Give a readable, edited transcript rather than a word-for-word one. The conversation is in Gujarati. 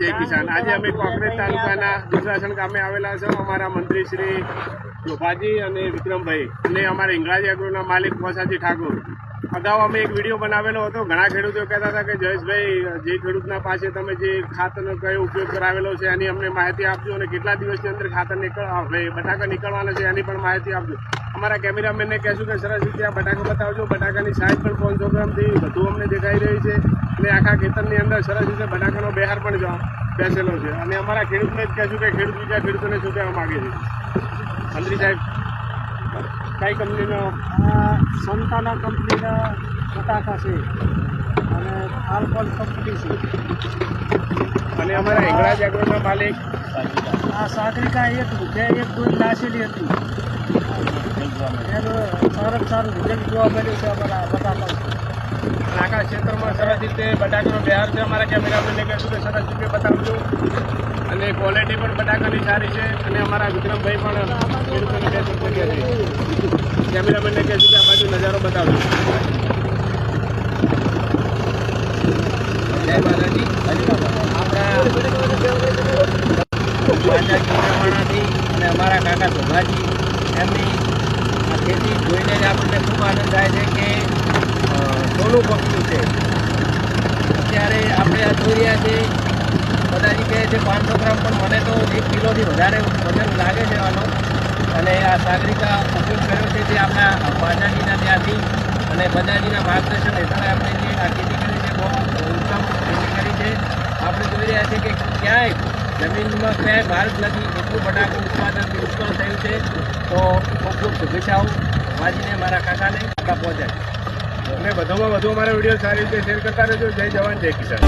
જય કિસાન। આજે અમે કોકરેજ તાલુકાના દુધરાસણ ગામે આવેલા છે। અમારા મંત્રી શ્રી જોભાજી અને વિક્રમભાઈ અને અમારા હિંગળાજી એગ્રોના માલિક વસાજી ઠાકોર। અગાઉ અમે એક વિડીયો બનાવેલો હતો। ઘણા ખેડૂતો કહેતા હતા કે જયેશભાઈ, જે ખેડૂતના પાસે તમે જે ખાતરનો કયો ઉપયોગ કરાવેલો છે એની અમને માહિતી આપજો અને કેટલા દિવસની અંદર ખાતર બટાકા નીકળવાના છે એની પણ માહિતી આપજો। અમારા કેમેરામેનને કહેશું કે સરસ રીતે આ બટાકા બતાવજો। બટાકાની સાઇઝ પણ 500 ગ્રામથી વધુ અમને દેખાઈ રહી છે અને આખા ખેતરની અંદર સરસ રીતે બટાકાનો બહેર પણ બેસેલો છે। અને અમારા ખેડૂતને જ કહેશું કે ખેડૂત બીજા ખેડૂતોને શું કહેવા માગે છે? મંત્રી સાહેબ, કઈ કંપનીનો? સંતાના કંપનીના બટાકા છે અને આલ્કોલ કંપની છે અને અમારા હિંગળાજી એગ્રોના માલિક આ સાગરિકા એક દૂધ નાસેલી હતી એનું સારું રિઝલ્ટ જોવા મળ્યું છે અમારા બટાકા। આખા ક્ષેત્રમાં સરસ રીતે બટાકાનો બહેર છે। અમારા કેમેરામેનને કહેશું કે સરસ રીતે બતાવજો અને ક્વોલિટી પણ બટાકાની સારી છે। અને અમારા વિક્રમભાઈ પણ ખેડૂતોને બે શબ્દ કહે છે। કેમેરામેનને કહેશું કે આ બાજુ નજારો બતાવજો। જય માતાજી। આપણા અને અમારા કાકા શોભાજી એમની આ ખેતી જોઈને જ આપણને ખૂબ આનંદ થાય છે કે સોનું પક્ષી છે। અત્યારે આપણે આ જોઈ રહ્યા છે, બધાજી કહે છે 500 ગ્રામ, પણ મને તો 1 કિલોથી વધારે વજન લાગે છે આનો। અને આ સાગરિકા ઉપયોગ કર્યો છે તે આપણા બાજાજીના ત્યાંથી અને બજાજીના માર્ગદર્શન હેઠળ આપણે જે આ ખેતી કરી છે બહુ ઉત્તમ ખેતી કરી છે। આપણે જોઈ રહ્યા છીએ કે ક્યાંય જમીનમાં ક્યાંય માર્ગ નથી, એટલું બટાકું ઉત્પાદન પુષ્કળ થયું છે। તો ખૂબ ખૂબ શુભેચ્છાઓ બાજીને, મારા કાકાને કાકા પહોંચાય અને વધુમાં વધુ અમારા વિડીયો સારી રીતે શેર કરતા રહેજો। જય જવાન, જય કિસાન।